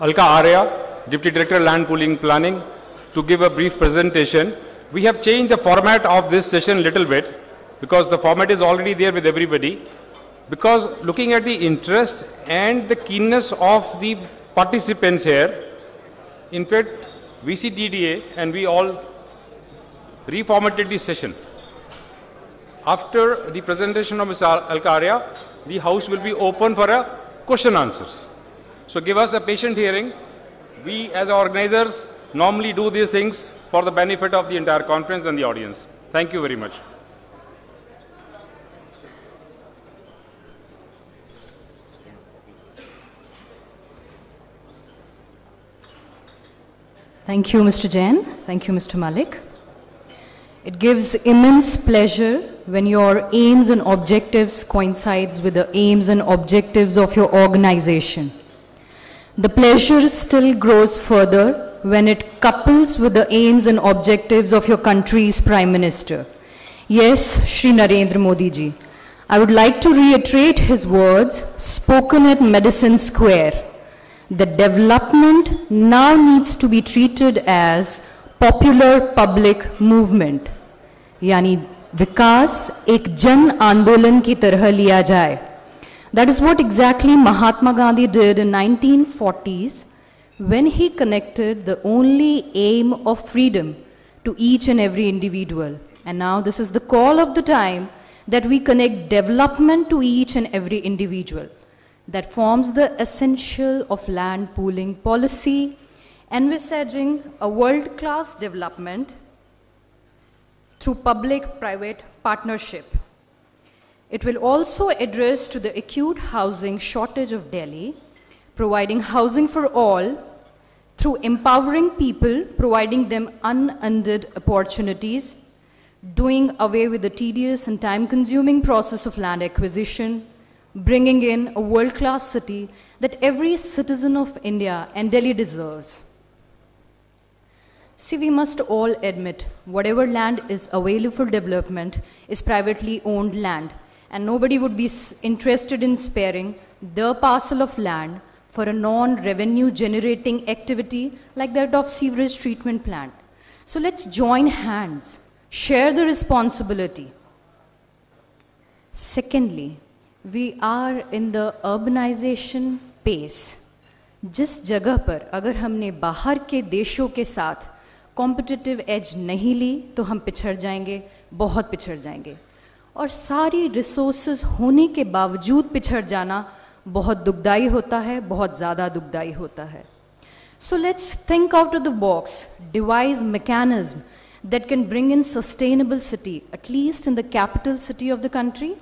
Alka Arya, Deputy Director Land Pooling Planning, to give a brief presentation. We have changed the format of this session a little bit because the format is already there with everybody. Because looking at the interest and the keenness of the participants here, in fact, VCTDA and we all reformatted the session. After the presentation of Ms. Alka Arya, the house will be open for a question answers. So give us a patient hearing. We as organizers normally do these things for the benefit of the entire conference and the audience. Thank you very much. Thank you, Mr. Jain. Thank you, Mr. Malik. It gives immense pleasure when your aims and objectives coincides with the aims and objectives of your organization. The pleasure still grows further when it couples with the aims and objectives of your country's Prime Minister. Yes, Shri Narendra Modi ji. I would like to reiterate his words spoken at Madison Square. The development now needs to be treated as popular public movement. यानी विकास एक जन आंदोलन की तरह लिया जाए. That is what exactly Mahatma Gandhi did in 1940s when he connected the only aim of freedom to each and every individual. And now this is the call of the time that we connect development to each and every individual. That forms the essential of land pooling policy, envisaging a world-class development through public-private partnership. It will also address to the acute housing shortage of Delhi, providing housing for all through empowering people, providing them unended opportunities, doing away with the tedious and time-consuming process of land acquisition, bringing in a world-class city that every citizen of India and Delhi deserves. See, we must all admit whatever land is available for development is privately owned land, and nobody would be interested in sparing their parcel of land for a non-revenue generating activity like that of sewerage treatment plant. So let's join hands, share the responsibility. Secondly, we are in the urbanization pace. जिस जगह पर अगर हमने बाहर के देशों के साथ कॉम्पिटिटिव एज नहीं ली तो हम पिछड़ जाएंगे, बहुत पिछड़ जाएंगे. और सारी रिसोर्सेज होने के बावजूद पिछड़ जाना बहुत दुखदाई होता है, बहुत ज़्यादा दुखदाई होता है. So let's think out of the box, devise mechanism that can bring in sustainable city, at least in the capital city of the country.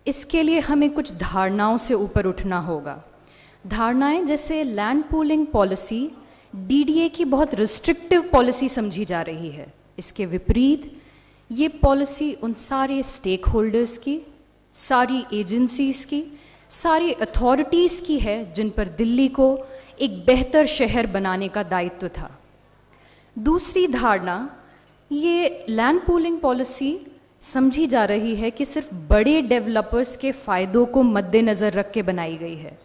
इसके लिए हमें कुछ धारणाओं से ऊपर उठना होगा. धारणाएं जैसे लैंड पूलिंग पॉलिसी डीडीए की बहुत रिस्ट्रिक्टिव पॉलिसी समझी जा रही है. इसके विपरीत ये पॉलिसी उन सारे स्टेक होल्डर्स की, सारी एजेंसीज की, सारी अथॉरिटीज़ की है जिन पर दिल्ली को एक बेहतर शहर बनाने का दायित्व था. दूसरी धारणा, ये लैंड पूलिंग पॉलिसी समझी जा रही है कि सिर्फ बड़े डेवलपर्स के फ़ायदों को मद्देनज़र रख के बनाई गई है.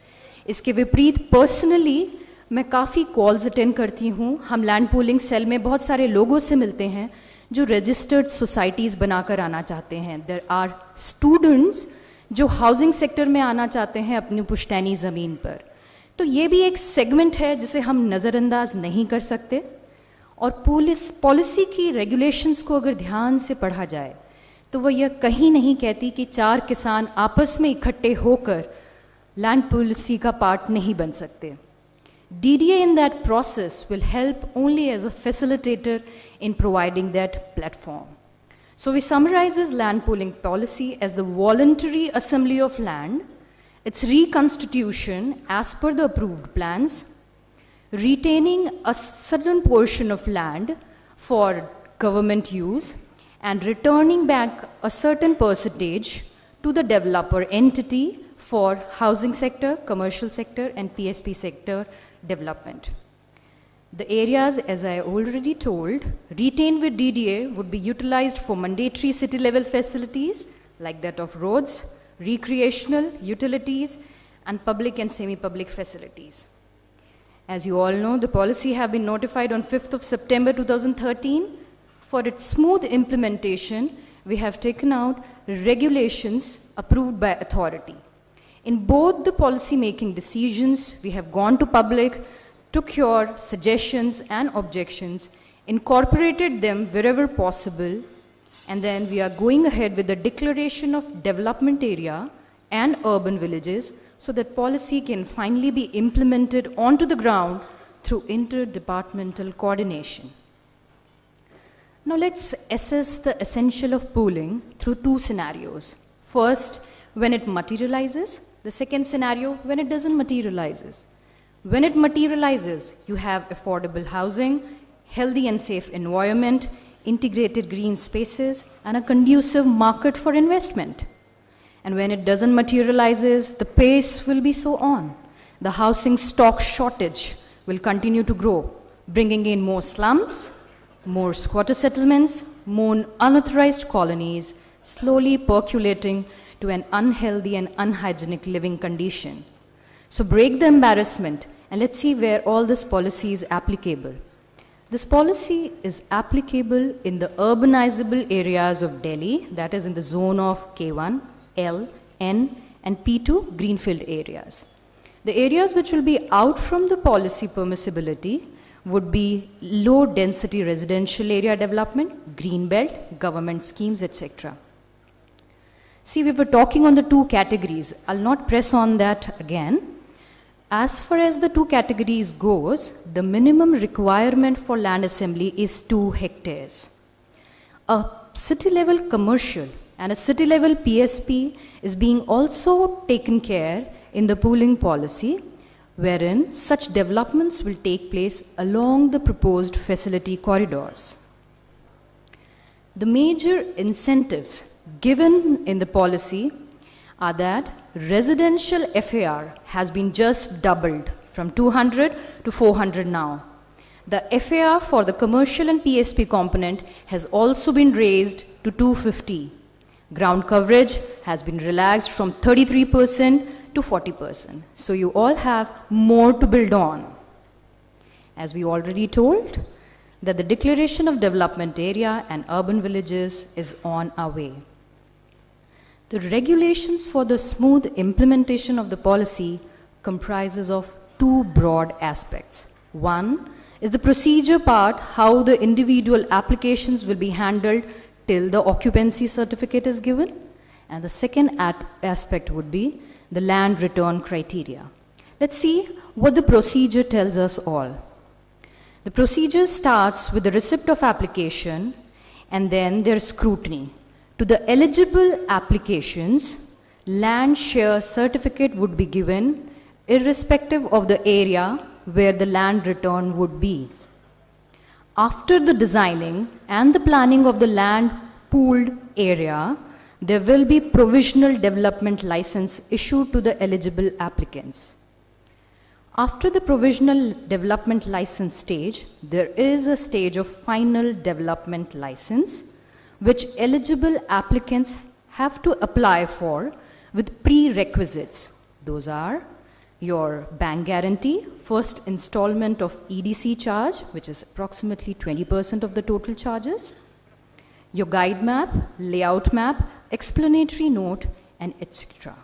इसके विपरीत पर्सनली मैं काफ़ी कॉल्स अटेंड करती हूँ. हम लैंड पूलिंग सेल में बहुत सारे लोगों से मिलते हैं जो रजिस्टर्ड सोसाइटीज़ बनाकर आना चाहते हैं. देयर आर स्टूडेंट्स जो हाउसिंग सेक्टर में आना चाहते हैं अपनी पुश्तैनी ज़मीन पर. तो ये भी एक सेगमेंट है जिसे हम नज़रअंदाज नहीं कर सकते. और पॉलिसी की रेगुलेशंस को अगर ध्यान से पढ़ा जाए तो वो यह कहीं नहीं कहती कि 4 किसान आपस में इकट्ठे होकर लैंड पॉलिसी का पार्ट नहीं बन सकते. DDA in that process will help only as a facilitator in providing that platform. So we summarize this land pooling policy as the voluntary assembly of land, its reconstitution as per the approved plans, retaining a certain portion of land for government use, and returning back a certain percentage to the developer entity for housing sector, commercial sector, and PSP sector development. The areas, as I already told, retained with DDA would be utilized for mandatory city level facilities like that of roads, recreational, utilities, and public and semi-public facilities. As you all know, the policy have been notified on 5th of September 2013. For its smooth implementation, we have taken out regulations approved by authority. In both the policy-making decisions, we have gone to public, took your suggestions and objections, incorporated them wherever possible, and then we are going ahead with the declaration of development area and urban villages so that policy can finally be implemented onto the ground through interdepartmental coordination. Now let's assess the essential of pooling through two scenarios. First, when it materializes. The second scenario, when it doesn't materializes. When it materializes, you have affordable housing, healthy and safe environment, integrated green spaces, and a conducive market for investment. And when it doesn't materializes, the pace will be so on. The housing stock shortage will continue to grow, bringing in more slums, more squatter settlements, more unauthorized colonies, slowly percolating to an unhealthy and unhygienic living condition. So break the embarrassment and let's see where all this policy is applicable. This policy is applicable in the urbanizable areas of Delhi, that is in the zone of K1, L, N, and P2 greenfield areas. The areas which will be out from the policy permissibility would be low density residential area development, green belt, government schemes, etc. See, we were talking on the two categories. I'll not press on that again. As far as the two categories goes, the minimum requirement for land assembly is 2 hectares. A city level commercial and a city level PSP is being also taken care in the pooling policy, wherein such developments will take place along the proposed facility corridors. The major incentives given in the policy are that residential FAR has been just doubled from 200 to 400 now. The FAR for the commercial and PSP component has also been raised to 250. Ground coverage has been relaxed from 33% to 40%. So you all have more to build on. As we already told, that the declaration of development area and urban villages is on our way. The regulations for the smooth implementation of the policy comprises of two broad aspects. One is the procedure part, how the individual applications will be handled till the occupancy certificate is given. And the second aspect would be the land return criteria. Let's see what the procedure tells us all. The procedure starts with the receipt of application and then their scrutiny. To the eligible applications, land share certificate would be given irrespective of the area where the land return would be. After the designing and the planning of the land pooled area, there will be provisional development license issued to the eligible applicants. After the provisional development license stage, there is a stage of final development license, which eligible applicants have to apply for with prerequisites. Those are your bank guarantee, first installment of EDC charge, which is approximately 20% of the total charges, your guide map, layout map, explanatory note, and etc.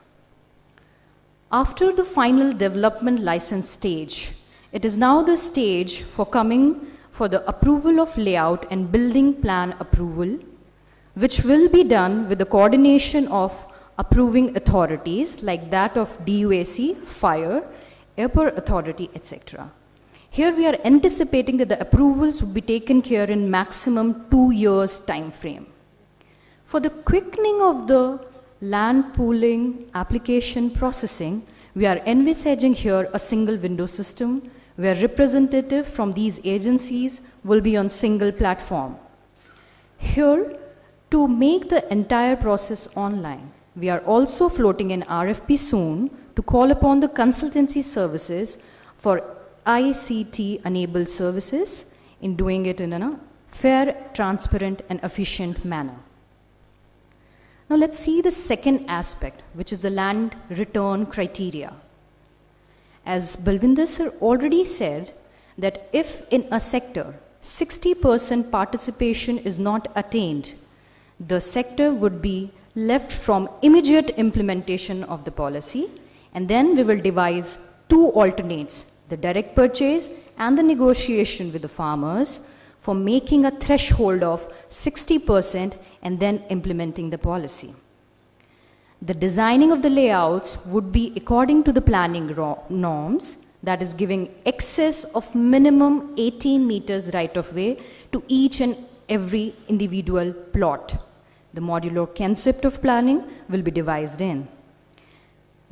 After the final development license stage, it is now the stage for coming for the approval of layout and building plan approval, which will be done with the coordination of approving authorities like that of DUAC, Fire, Airport Authority, etc. Here we are anticipating that the approvals will be taken care in maximum 2 years time frame. For the quickening of the land pooling application processing, we are envisaging here a single window system where representatives from these agencies will be on single platform. Here, to make the entire process online, we are also floating an RFP soon to call upon the consultancy services for ICT-enabled services in doing it in a fair, transparent, and efficient manner. Now let's see the second aspect, which is the land return criteria. As Balvinder sir already said, that if in a sector 60% participation is not attained, the sector would be left from immediate implementation of the policy, and then we will devise two alternates, the direct purchase and the negotiation with the farmers, for making a threshold of 60% and then implementing the policy. The designing of the layouts would be according to the planning norms, that is giving excess of minimum 18 meters right of way to each and every individual plot. The modular concept of planning will be devised in.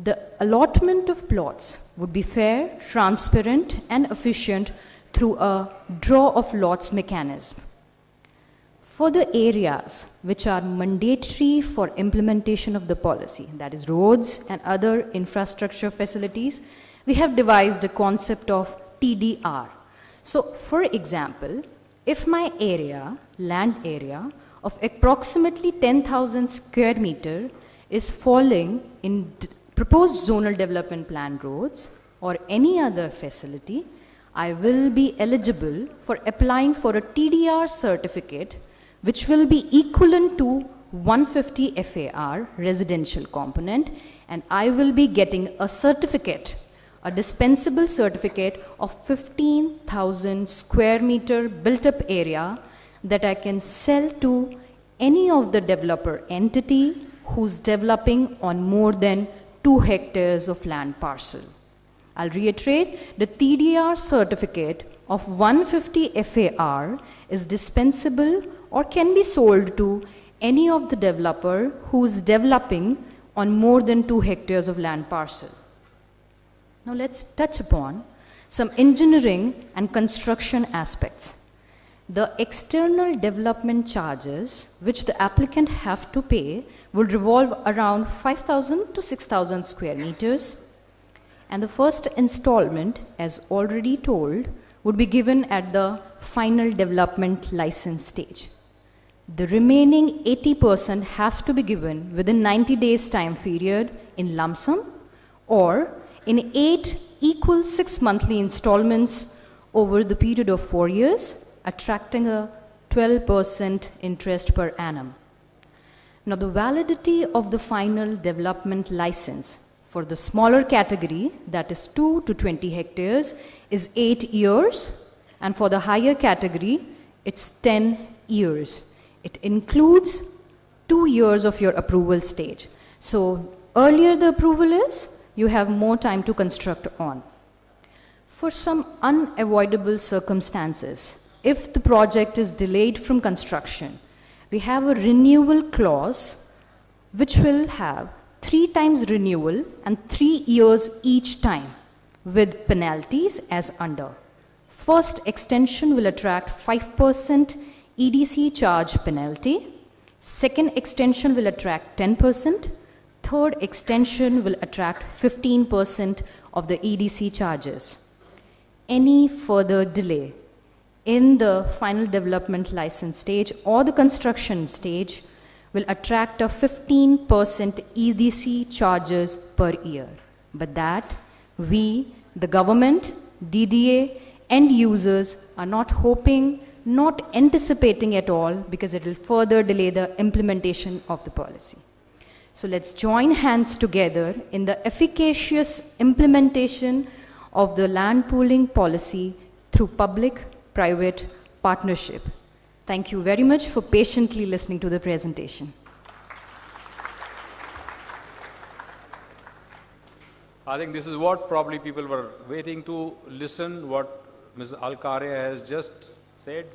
The allotment of plots would be fair, transparent, and efficient through a draw of lots mechanism. For the areas which are mandatory for implementation of the policy, that is roads and other infrastructure facilities, we have devised a concept of TDR. So, for example, if my area, land area, of approximately 10,000 square meter is falling in proposed zonal development plan roads or any other facility, I will be eligible for applying for a TDR certificate, which will be equivalent to 150 FAR residential component, and I will be getting a certificate, a dispensable certificate of 15,000 square meter built up area that I can sell to any of the developer entity who's developing on more than 2 hectares of land parcel. I'll reiterate, the TDR certificate of 150 FAR is dispensable or can be sold to any of the developer who's developing on more than 2 hectares of land parcel. Now let's touch upon some engineering and construction aspects. The external development charges which the applicant have to pay will revolve around 5,000 to 6,000 square meters. And the first installment, as already told, would be given at the final development license stage. The remaining 80% have to be given within 90 days time period in lump sum or in 8 equal 6 monthly installments over the period of 4 years, attracting a 12% interest per annum. Now the validity of the final development license for the smaller category, that is 2 to 20 hectares, is 8 years, and for the higher category, it's 10 years. It includes 2 years of your approval stage. So earlier the approval is, you have more time to construct on. For some unavoidable circumstances, if the project is delayed from construction, we have a renewal clause which will have 3 times renewal and 3 years each time with penalties as under. First extension will attract 5% EDC charge penalty. Second extension will attract 10%. Third extension will attract 15% of the EDC charges. Any further delay in the final development license stage or the construction stage will attract a 15% EDC charges per year. But that we, the government, DDA, end users are not hoping, not anticipating at all, because it will further delay the implementation of the policy. So let's join hands together in the efficacious implementation of the land pooling policy through public-private partnership. Thank you very much for patiently listening to the presentation. I think this is what probably people were waiting to listen, what Ms. Alkaria has just said.